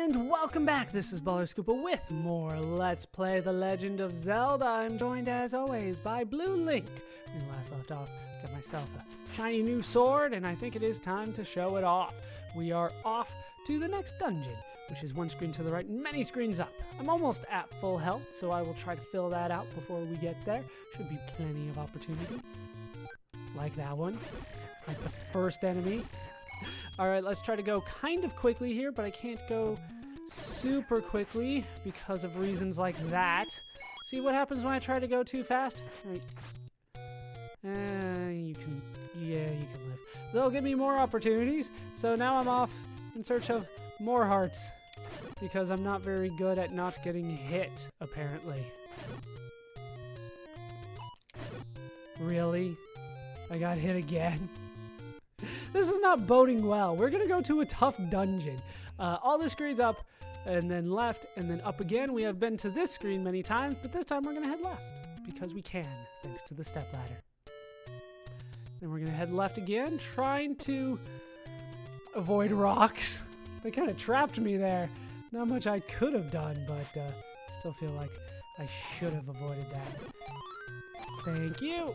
And welcome back, this is Baller Scoopa with more Let's Play The Legend of Zelda. I'm joined as always by Blue Link. When we last left off, got myself a shiny new sword, and I think it is time to show it off. We are off to the next dungeon, which is one screen to the right and many screens up. I'm almost at full health, so I will try to fill that out before we get there. Should be plenty of opportunity. Like that one. Like the first enemy. Alright, let's try to go kind of quickly here, but I can't go super quickly because of reasons like that. See what happens when I try to go too fast? Right. You can live. They'll give me more opportunities, so now I'm off in search of more hearts because I'm not very good at not getting hit, apparently. Really? I got hit again? This is not boding well. We're gonna go to a tough dungeon. All the screens up, and then left, and then up again. We have been to this screen many times, but this time we're gonna head left, because we can, thanks to the stepladder. Then we're gonna head left again, trying to avoid rocks. They kind of trapped me there. Not much I could have done, but still feel like I should have avoided that. Thank you.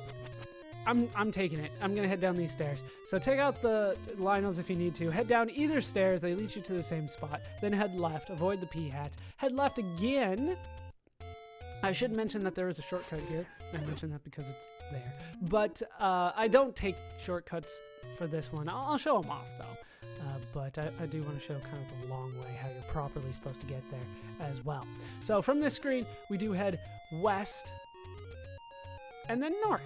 I'm taking it. I'm gonna head down these stairs. So take out the Lionels if you need to. Head down either stairs. They lead you to the same spot. Then head left. Avoid the P-hat. Head left again. I should mention that there is a shortcut here. I mentioned that because it's there. But I don't take shortcuts for this one. I'll show them off though. But I do want to show kind of the long way, how you're properly supposed to get there as well. So from this screen, we do head west and then north.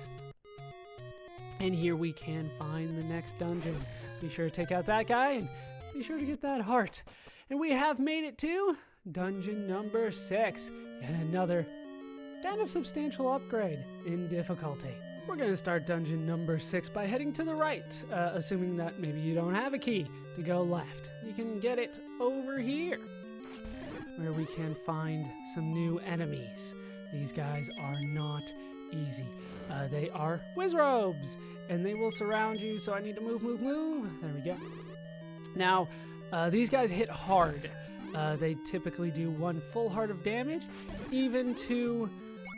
And here we can find the next dungeon. Be sure to take out that guy and be sure to get that heart. And we have made it to dungeon number 6. And another kind of substantial upgrade in difficulty. We're going to start dungeon number 6 by heading to the right, assuming that maybe you don't have a key to go left. You can get it over here, where we can find some new enemies. These guys are not easy. They are Wizzrobes, and they will surround you, so I need to move. There we go. Now, these guys hit hard. They typically do 1 full heart of damage, even to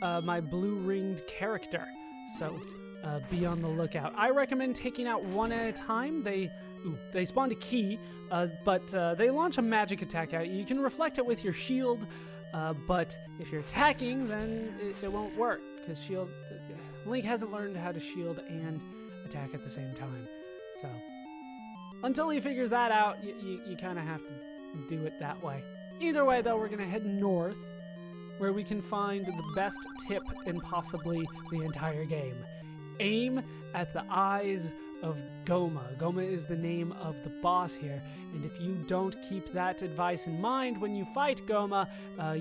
my blue-ringed character. So, be on the lookout. I recommend taking out 1 at a time. They spawned a key, but they launch a magic attack at you. You can reflect it with your shield, but if you're attacking, then it won't work, because shield... Link hasn't learned how to shield and attack at the same time. So, until he figures that out, you kind of have to do it that way. Either way, though, we're going to head north, where we can find the best tip in possibly the entire game. Aim at the eyes of Goma. Goma is the name of the boss here, and if you don't keep that advice in mind when you fight Goma,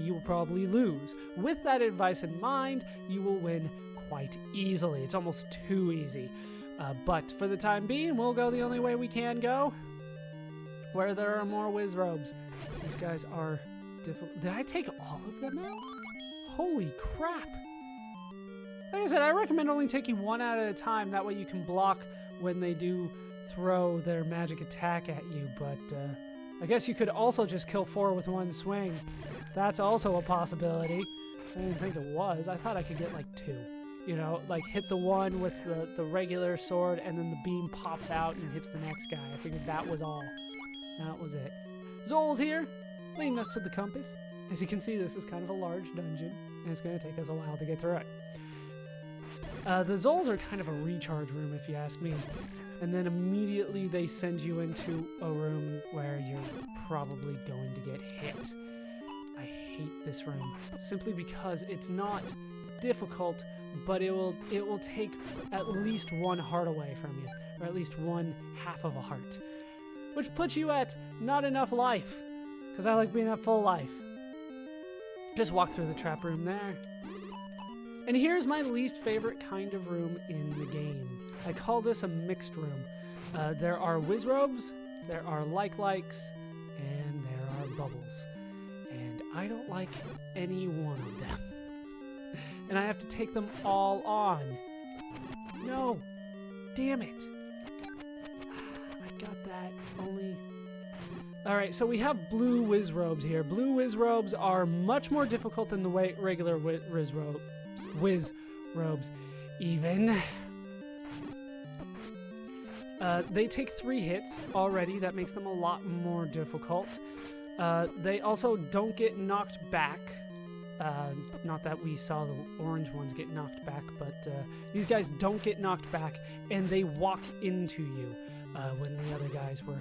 you will probably lose. With that advice in mind, you will win quite easily. It's almost too easy. But for the time being, we'll go the only way we can go, where there are more Wizzrobes. These guys are difficult. Did I take all of them out? Holy crap. Like I said, I recommend only taking 1 out at a time. That way you can block when they do throw their magic attack at you. But I guess you could also just kill 4 with 1 swing. That's also a possibility. I didn't think it was. I thought I could get like 2. You know, like hit the one with the regular sword, and then the beam pops out and hits the next guy. I figured that was all. That was it. Zol's here, leading us to the compass. As you can see, this is kind of a large dungeon, and it's going to take us a while to get through it. The Zols are kind of a recharge room, if you ask me. And then immediately they send you into a room where you're probably going to get hit. I hate this room, simply because it's not difficult, but it will take at least 1 heart away from you, or at least 1/2 of a heart, which puts you at not enough life, because I like being at full life. Just walk through the trap room there. And here's my least favorite kind of room in the game. I call this a mixed room. There are Wizzrobes, there are likes, and there are bubbles. And I don't like any one of them. And I have to take them all on. No! Damn it! I got that. Only Alright, so we have blue Wizzrobes here. Blue Wizzrobes are much more difficult than the regular Wizzrobes, even. They take 3 hits already. That makes them a lot more difficult. They also don't get knocked back. Not that we saw the orange ones get knocked back, but these guys don't get knocked back, and they walk into you when the other guys were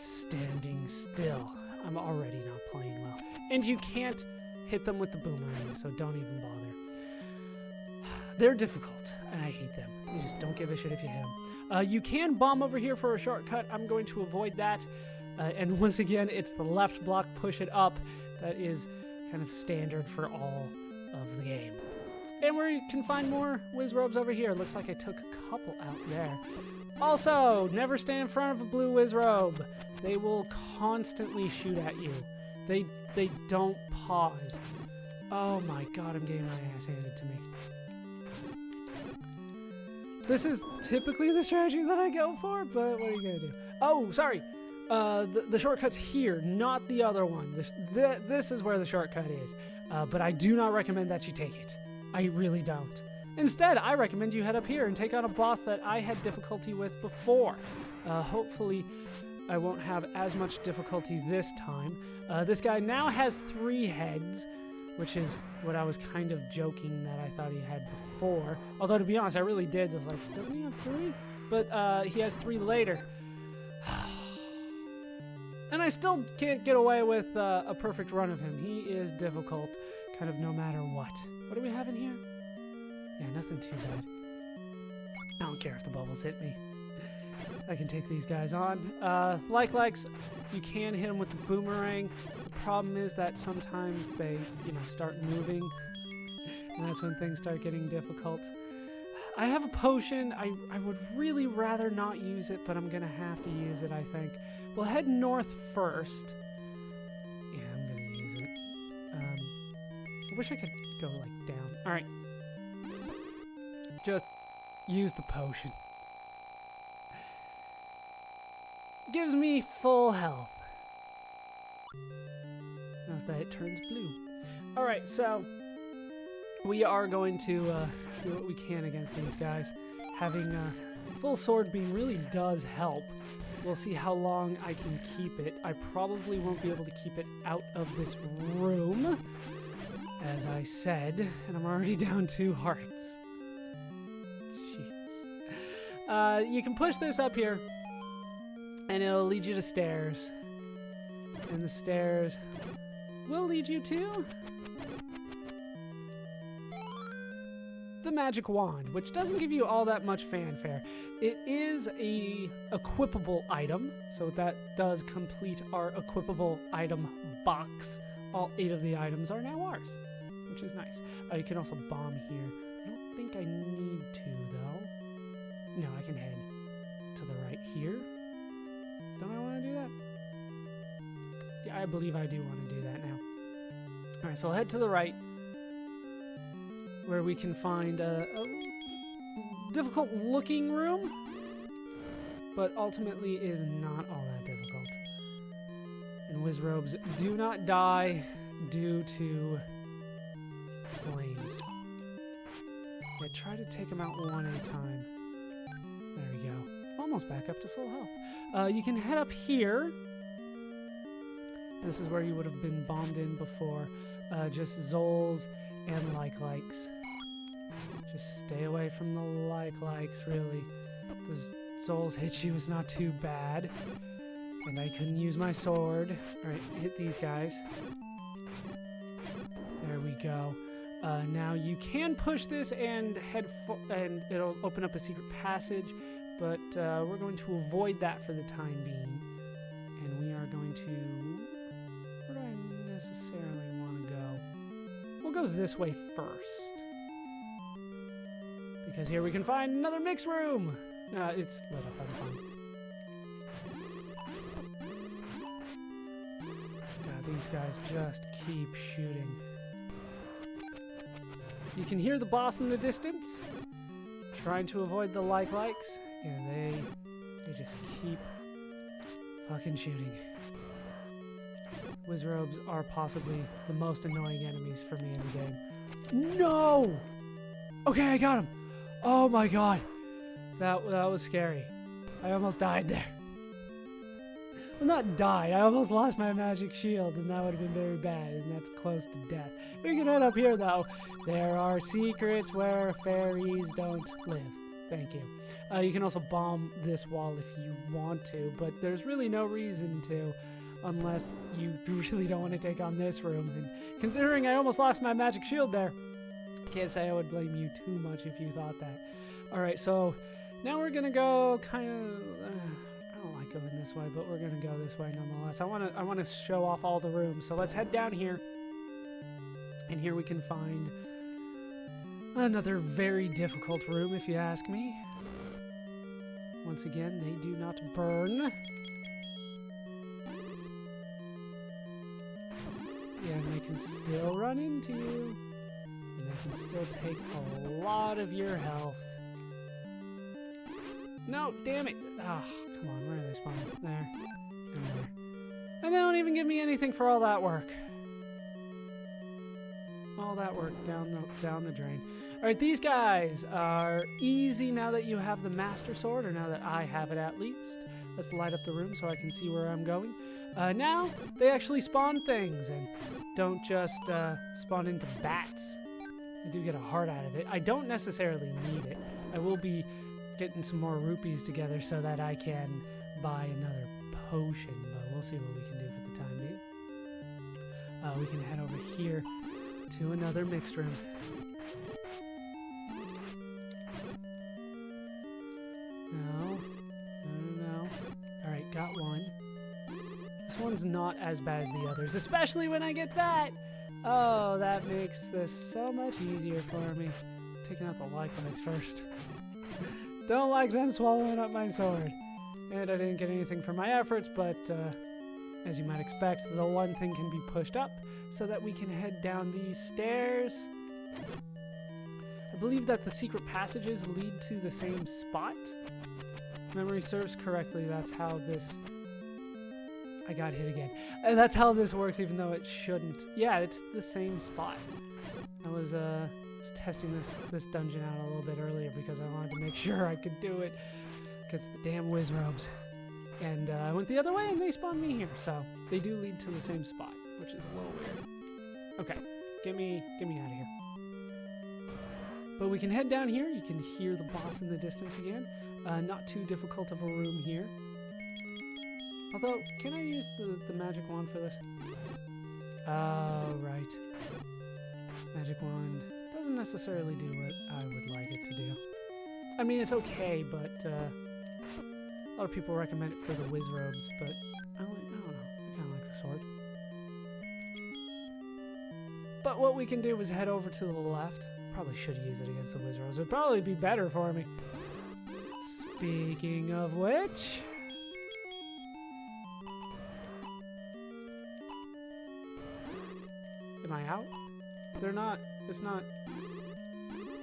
standing still. I'm already not playing well. And you can't hit them with the boomerang, so don't even bother. They're difficult, and I hate them. You just don't give a shit if you hit them. You can bomb over here for a shortcut. I'm going to avoid that. And once again, it's the left block, push it up. That is kind of standard for all of the game. And we can find more Wizzrobes over here. Looks like I took a couple out there. Also, never stand in front of a blue Wizzrobe. They will constantly shoot at you. They don't pause. Oh my god, I'm getting my ass handed to me. This is typically the strategy that I go for, but what are you gonna do? Oh, sorry. The shortcut's here, not the other one. This is where the shortcut is. But I do not recommend that you take it. I really don't. Instead, I recommend you head up here and take on a boss that I had difficulty with before. Hopefully, I won't have as much difficulty this time. This guy now has 3 heads, which is what I was kind of joking that I thought he had before. Although, to be honest, I really did. I was like, doesn't he have 3? But he has 3 later. And I still can't get away with a perfect run of him. He is difficult, kind of no matter what. What do we have in here? Yeah, nothing too bad. I don't care if the bubbles hit me. I can take these guys on. Likes, you can hit them with the boomerang. The problem is that sometimes they, start moving. And that's when things start getting difficult. I have a potion. I would really rather not use it, but I'm going to have to use it, I think. We'll head north first. Yeah, I'm going to use it. I wish I could go, down. Alright. Just use the potion. Gives me full health. Notice that it turns blue. Alright, so we are going to do what we can against these guys. Having full sword beam really does help. We'll see how long I can keep it. I probably won't be able to keep it out of this room, as I said, and I'm already down 2 hearts. Jeez. You can push this up here, and it'll lead you to stairs. And the stairs will lead you to the magic wand, which doesn't give you all that much fanfare. It is a equipable item, so that does complete our equipable item box. All 8 of the items are now ours, which is nice. You can also bomb here. I don't think I need to, though. No, I can head to the right here. Don't I want to do that? Yeah, I believe I do want to do that now. Alright, so I'll head to the right, where we can find a difficult looking room, but ultimately is not all that difficult. And Wizzrobes do not die due to flames. Yeah, try to take them out one at a time. There we go. Almost back up to full health. You can head up here. This is where you would have been bombed in before. Just Zols and likes. Just stay away from the likes, really. Those Zols hit you is not too bad. And I couldn't use my sword. Alright, hit these guys. There we go. Now you can push this and and it'll open up a secret passage, but we're going to avoid that for the time being. And we are going to... Where do I necessarily want to go? We'll go this way first. Because here we can find another mix room! It's lit up, I'm fine. God, these guys just keep shooting. You can hear the boss in the distance, trying to avoid the likes, and they just keep fucking shooting. Wizzrobes are possibly the most annoying enemies for me in the game. No! Okay, I got him. Oh my god. That was scary. I almost died there. Well, not died. I almost lost my magic shield, and that would have been very bad, and that's close to death. We can head up here, though. There are secrets where fairies don't live. Thank you. You can also bomb this wall if you want to, but there's really no reason to, unless you really don't want to take on this room. And considering I almost lost my magic shield there, I can't say I would blame you too much if you thought that. Alright, so now we're gonna go kind of... I don't like going this way, but we're gonna go this way nonetheless. I wanna show off all the rooms, so let's head down here. And here we can find another very difficult room, if you ask me. Once again, they do not burn. Yeah, and they can still run into you. And they can still take a lot of your health. No, damn it! Ah, oh, come on, where are they spawning? There. And there. And they don't even give me anything for all that work. All that work down the drain. Alright, these guys are easy now that you have the Master Sword, or now that I have it at least. Let's light up the room so I can see where I'm going. Now, they actually spawn things, and don't just spawn into bats. I do get a heart out of it. I don't necessarily need it. I will be getting some more rupees together so that I can buy another potion, but we'll see what we can do for the time being. We can head over here to another mixed room. No. Alright, got one. This one's not as bad as the others, especially when I get that! Oh, that makes this so much easier for me. Taking out the life legs first. Don't like them swallowing up my sword. And I didn't get anything for my efforts, but as you might expect, the one thing can be pushed up so that we can head down these stairs. I believe that the secret passages lead to the same spot. If memory serves correctly, that's how this... I got hit again. And that's how this works, even though it shouldn't. Yeah, it's the same spot. I was testing this dungeon out a little bit earlier because I wanted to make sure I could do it against the damn Wizzrobes. And I went the other way and they spawned me here. So they do lead to the same spot, which is a little weird. Okay, get me out of here. But we can head down here. You can hear the boss in the distance again. Not too difficult of a room here. Although, can I use the magic wand for this? Oh, right. Magic wand doesn't necessarily do what I would like it to do. I mean, it's okay, but a lot of people recommend it for the Wizzrobes, but I don't know. I kind of like the sword. But what we can do is head over to the left. Probably should use it against the Wizzrobes. It would probably be better for me. Speaking of which... Am I out? They're not. It's not.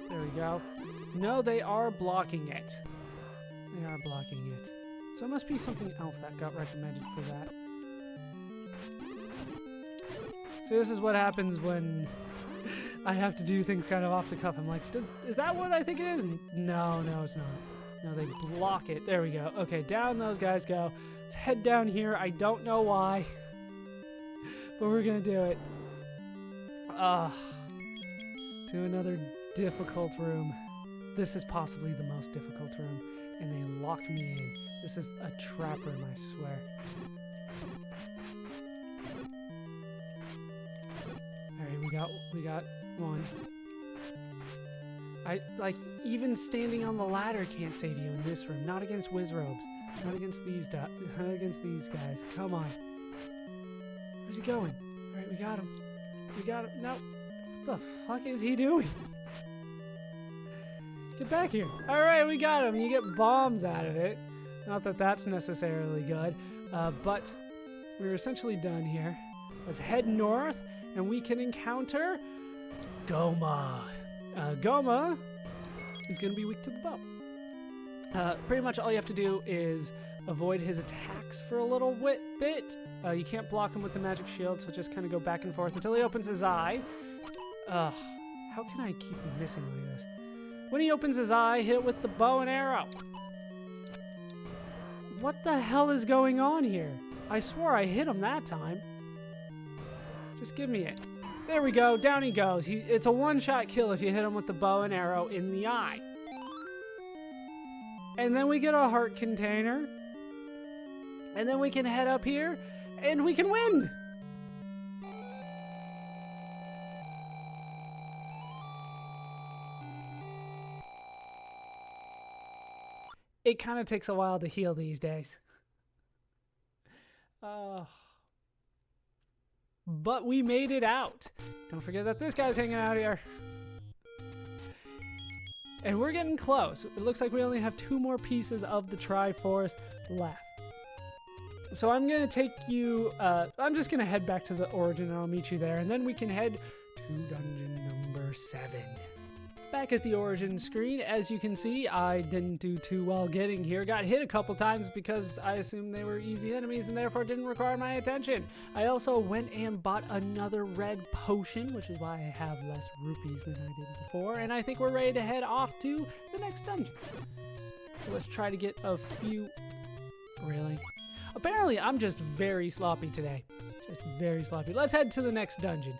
There we go. No, they are blocking it. They are blocking it. So it must be something else that got recommended for that. So this is what happens when I have to do things kind of off the cuff. I'm like, is that what I think it is? No, it's not. No, they block it. There we go. Okay, down those guys go. Let's head down here. I don't know why. But we're going to do it. To another difficult room. This is possibly the most difficult room, and they locked me in. This is a trap room, I swear. Alright, we got one. Even standing on the ladder can't save you in this room. Not against Wizzrobes. Not against these guys. Come on. Where's he going? Alright, we got him. We got him. No. What the fuck is he doing? Get back here. Alright, we got him. You get bombs out of it. Not that that's necessarily good. But we're essentially done here. Let's head north and we can encounter Goma. Goma is going to be weak to the bow. Pretty much all you have to do is avoid his attacks for a little bit. You can't block him with the magic shield, so just kind of go back and forth until he opens his eye. Ugh, how can I keep missing like this? When he opens his eye, hit it with the bow and arrow. What the hell is going on here? I swore I hit him that time. Just give me it. There we go, down he goes. It's a one-shot kill if you hit him with the bow and arrow in the eye. And then we get a heart container. And then we can head up here, and we can win! It kind of takes a while to heal these days. But we made it out. Don't forget that this guy's hanging out here. And we're getting close. It looks like we only have 2 more pieces of the Triforce left. So I'm going to take you... I'm just going to head back to the origin and I'll meet you there. And then we can head to dungeon number 7. Back at the origin screen, as you can see, I didn't do too well getting here. Got hit a couple times because I assumed they were easy enemies and therefore didn't require my attention. I also went and bought another red potion, which is why I have less rupees than I did before. And I think we're ready to head off to the next dungeon. So let's try to get a few... Really? Apparently, I'm just very sloppy today. Just very sloppy. Let's head to the next dungeon.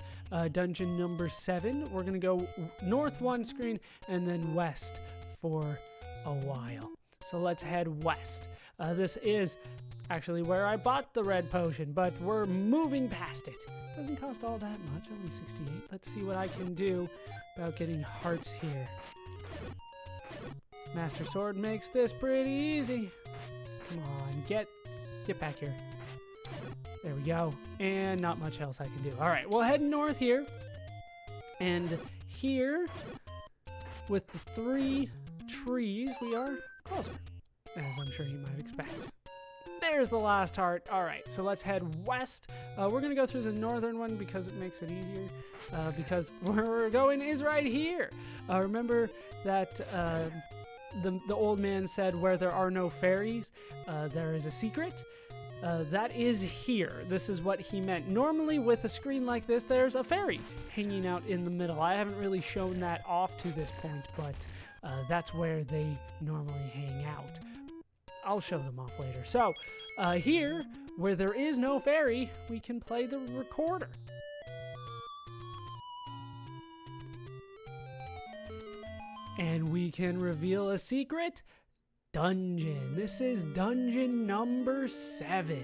Dungeon number 7. We're going to go north one screen and then west for a while. So let's head west. This is actually where I bought the red potion, but we're moving past it. Doesn't cost all that much, only 68. Let's see what I can do about getting hearts here. Master Sword makes this pretty easy. Come on, get back here. There we go. And not much else I can do. All right, we'll head north here. And here, with the 3 trees, we are closer, as I'm sure you might expect. There's the last heart. All right, so let's head west. We're going to go through the northern one because it makes it easier. Because where we're going is right here. Remember that the old man said where there are no fairies, there is a secret. That is here. This is what he meant. Normally with a screen like this, there's a fairy hanging out in the middle. I haven't really shown that off to this point, but that's where they normally hang out. I'll show them off later. So here, where there is no fairy, we can play the recorder. And we can reveal a secret dungeon. This is dungeon number 7.